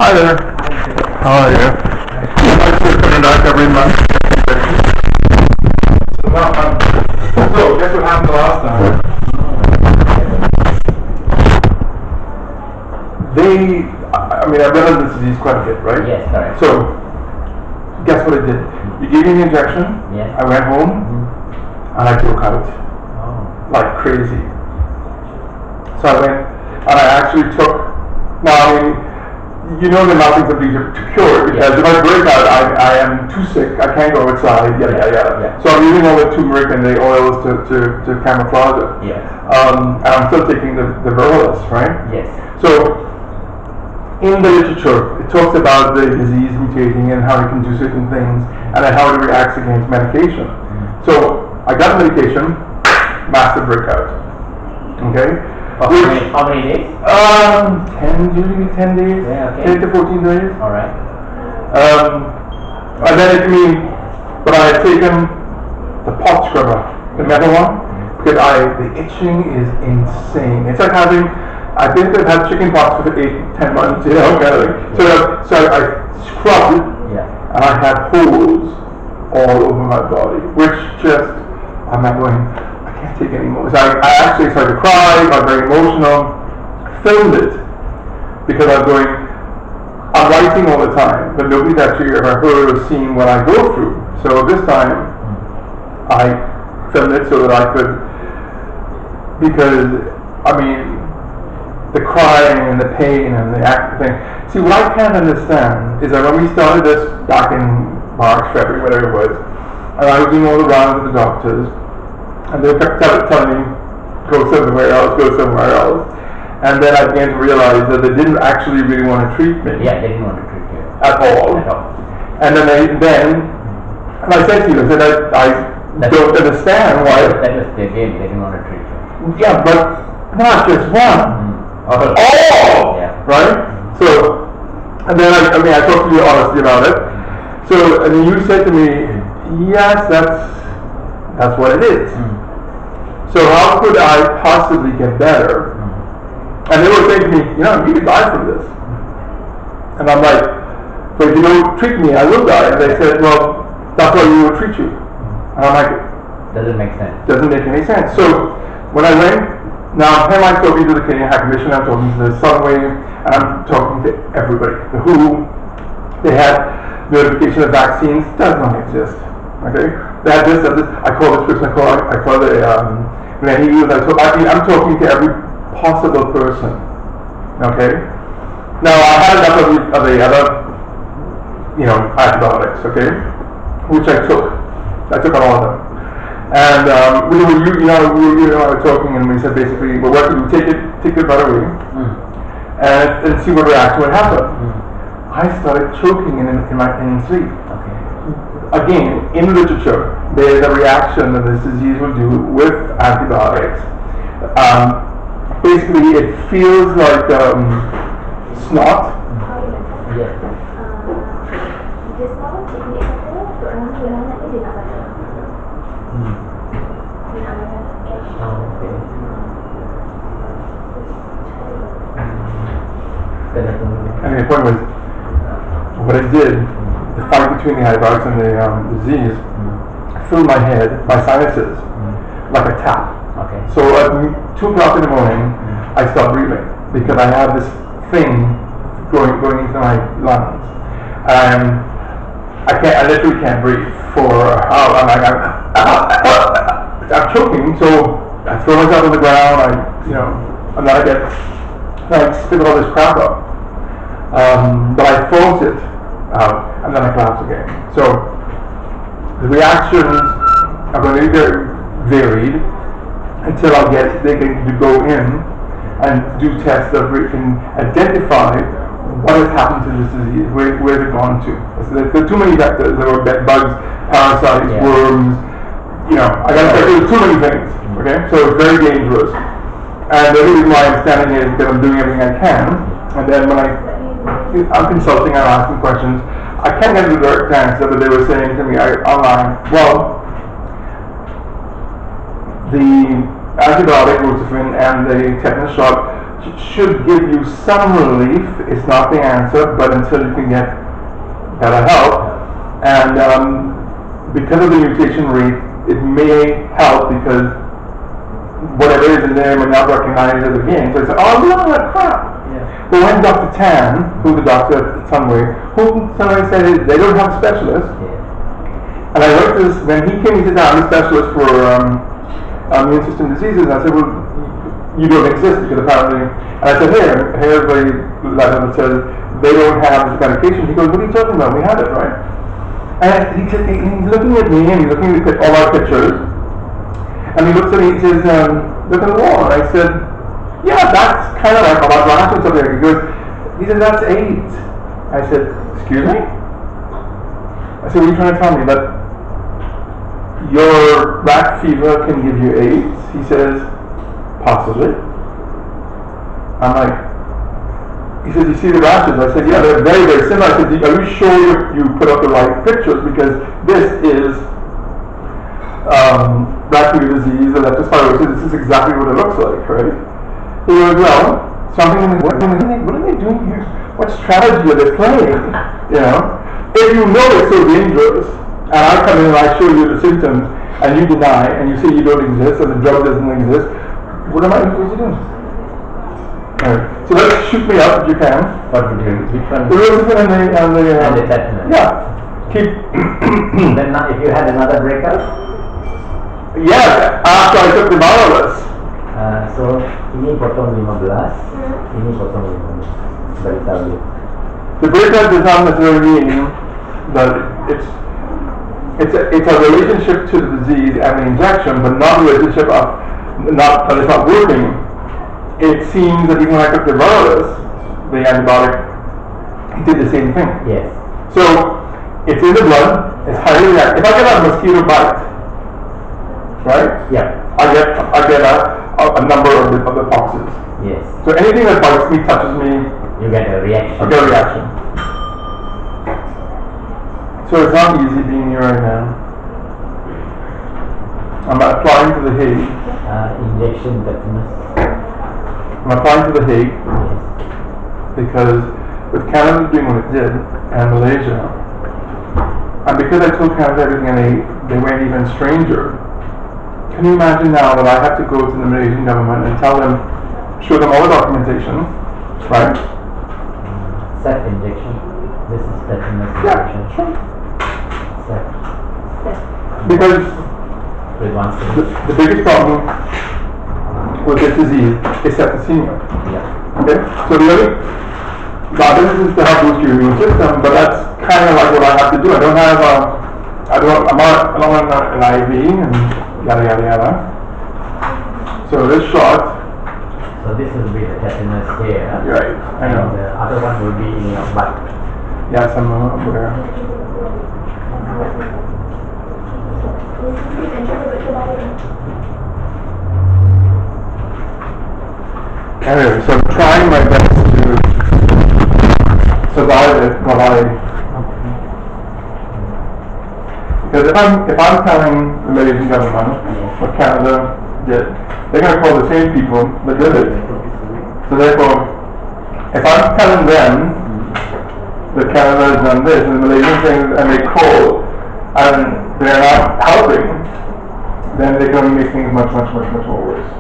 Hi there. How are you? Thanks for coming back every month. So guess what happened the last time? I realized this disease quite a bit, right? Yes, correct. So, guess what I did? You gave me the injection. Yes. I went home and I broke out like crazy. So I went and I actually took. Now, you know the amount of things I do to cure it, because if I break out, I am too sick, I can't go outside, yada yada yada. Yeah. So I'm using all the turmeric and the oils to camouflage it. Yeah. And I'm still taking the Verolus, right? Yes. So in the literature, it talks about the disease mutating and how it can do certain things and then how it reacts against medication. So I got medication, massive breakout. Okay? How many days? 10, usually 10 days, Yeah, okay. 10 to 14 days. Alright. And then but I had taken the pot scrubber, the metal one, because the itching is insane. It's like having, I think I've had chicken pox for 8-10 months, you know, kind of like. So I scrubbed it, and I had holes all over my body, which just, I'm not going, I can't take anymore. So I actually started to cry, got very emotional, filmed it, because I'm writing all the time, but nobody's actually ever heard or seen what I go through. So this time, I filmed it so that I could, because, the crying and the pain and the thing. See, what I can't understand is that when we started this back in March, February, whatever it was, and I was doing all the rounds with the doctors, and they kept telling me, go somewhere else. And then I began to realize that they didn't actually really want to treat me. Yeah, they didn't want to treat you. At all. And then I said to you, I don't understand why. That was their game, they didn't want to treat you. Yeah, but not just one. All! Yeah. Right? So, and then I talked to you honestly about it. So, and you said to me, yes, that's what it is. So how could I possibly get better? And they were saying to me, you could die from this. And I'm like, but if you don't treat me, I will die. And they said, well, that's why we will treat you. And I'm like, doesn't make sense. Doesn't make any sense. So when I went, now here I'm talking to the Canadian High Commission, I'm talking to the Sunway, and I'm talking to everybody. The WHO, they had notification of vaccines, does not exist. Okay? They had this, I call this person, I call it I'm talking to every possible person. Okay? Now I had enough of the other, antibiotics, okay? Which I took. I took on all of them. And we were talking, and we said basically, well, what do we take it right away, and see what reaction would happen. I started choking in sleep. Okay. Again, in literature, there's a reaction that this disease will do with antibiotics. Basically, it feels like snot. Yes. And the point was, what I did, the fight between the antibiotics and the disease, filled my head, my sinuses, like a tap. Okay. So at 2 o'clock in the morning, I stopped breathing because I have this thing going into my lungs, and I literally can't breathe I'm choking, so I throw myself on the ground, and then I spit all this crap up. But I force it out, and then I collapse again. So the reactions are going to be very varied until they can go in and do tests that we can identify what has happened to this disease, where they've gone to. So there are too many vectors. There were bugs, parasites, worms. There's too many things. Okay, so it's very dangerous. And the reason why I'm standing here is because I'm doing everything I can. And then when I'm consulting, I'm asking questions. I can't get the direct answer, but they were saying to me online, well, the antibiotic, Lucifen, and the tetanus shot should give you some relief. It's not the answer, but until you can get better help. And because of the mutation rate, it may help because whatever is in there may not recognize it again. So it's oh no, crap. Yeah. But when Dr. Tan, who's the doctor at Sunway, who somebody said they don't have specialists, Yeah. and I looked at this, when he came, he said, I'm a specialist for immune system diseases. And I said, well, you don't exist because apparently, and I said, here's the letter that says they don't have this medication. He goes, what are you talking about? We have it, right? And he said, he's looking at me and he's looking at all our pictures, and he looks at me and he says, look at the wall. And I said, yeah, that's kind of like a lot of rash and stuff there. He said, that's AIDS. I said, excuse me? I said, what are you trying to tell me? That your rat fever can give you AIDS? He says, possibly. I'm like, he says, you see the rashes? I said, yeah, they're very, very similar. I said, are you sure you put up the right pictures? Because this is rat fever disease and leptospirosis. This is exactly what it looks like, right? He goes, well, what are they doing here? What strategy are they playing? You know? If you know it's so dangerous, and I come in and I show you the symptoms, and you deny, and you say you don't exist, and the drug doesn't exist, what am I supposed to do? Alright, so let's shoot me up if you can. What would you? Which one? The rosacin and And the tetanus. yeah. Keep. Then now, if you had another breakout, Yes, after I took the virus. so ini potong 15, ini potong 15. Balik tahu. The breakout does not necessarily mean that it's a relationship to the disease and the injection, but not a relationship of not that it's not working. It seems that even when I took the virus, the antibiotic, it did the same thing. Yes. So it's in the blood. It's highly reactive. If I get a mosquito bite, right? Yeah. I get a number of the foxes. Yes. So anything that bites me, touches me, You get a reaction. I get a reaction. So it's not easy being here right now. I'm applying to the Hague. Injection tetanus. I'm applying to the Hague Yes. because with Canada doing what it did and Malaysia, and because I told Canada everything and they went even stranger, can you imagine now that I have to go to the Malaysian government and tell them, show them all the documentation, right? Set injection. This is tetanus Yeah, injection. sure. Set. Because With one syringe. the biggest problem with this disease is septicemia. Yeah. Okay? So the other is to help boost your immune system, but that's kind of like what I have to do. I don't have I'm not an IV and yada yada yada. So this shot, So this will be the tetanus here. you're right, I And know. the other one will be in your butt. Yes, I'm aware. Anyway, so I'm trying my best to survive it while because if I'm telling the Malaysian government what Canada did, they're going to call the same people that did it. So therefore, if I'm telling them that Canada has done this and the Malaysian things and they call and they're not helping, then they're going to make things much more worse.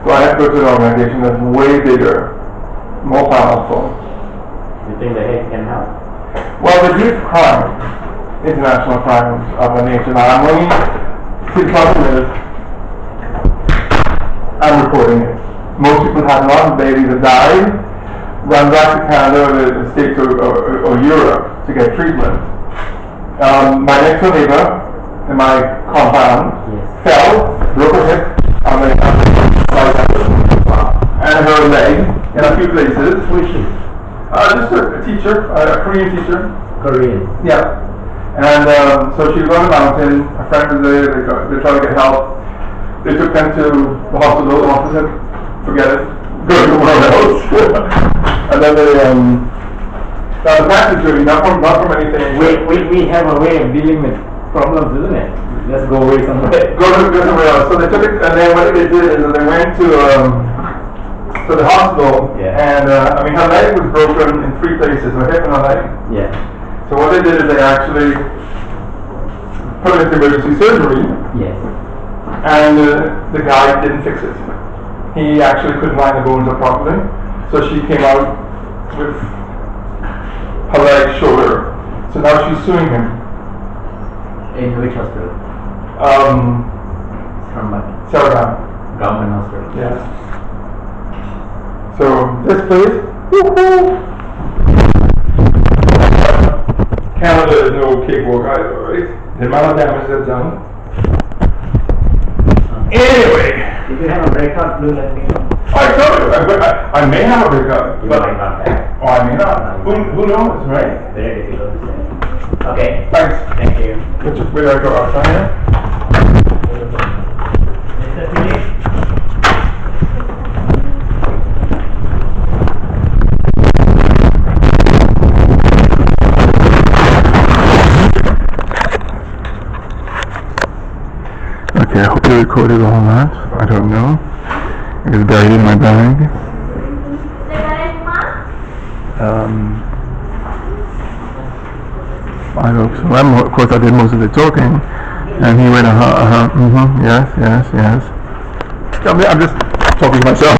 So I have to go to an organization that's way bigger, more powerful. You think the head can help? Well, they do crime, international crimes of a nation. I'm only, see, the problem is, I'm reporting it. Most people have not, babies have died, run back to Canada or the States or Europe to get treatment. My next door neighbor in my compound Yes. fell, broke her hip on the and her leg in a few places. Who is she? Just a teacher, a Korean teacher. Korean. Yeah. And so she was on the mountain, a friend was there, they tried to get help. They took them to the hospital, the hospital said, forget it, go somewhere else. And then they, the practice really, not from anything. We have a way of dealing with problems, isn't it? Just go away somewhere. Go somewhere else. So they took it, and then what they did is they went to to the hospital, Yeah. and I mean, her leg was broken in 3 places, her hip and her leg. Yeah. So what they did is they actually put her into emergency surgery, Yes. and the guy didn't fix it. He actually couldn't line the bones up properly, so she came out with her leg, shoulder. So now she's suing him. In which hospital? From what? Sarah. Government hospital. Yeah. So this place, woohoo! Canada is no cakewalk either, right? The amount of damage they've done. Anyway, If you have a breakout, do let me know. I told you, I may have a breakout, You but might not have. oh, I may not. Who knows, right? Very difficult to say. Okay. Thanks. Thank you. Where do I go outside here? Mr. Philip? Okay, I hope you recorded all that. I don't know. It was buried in my bag. I hope so. Of course, I did most of the talking, and he went, yes. I'm just talking to myself.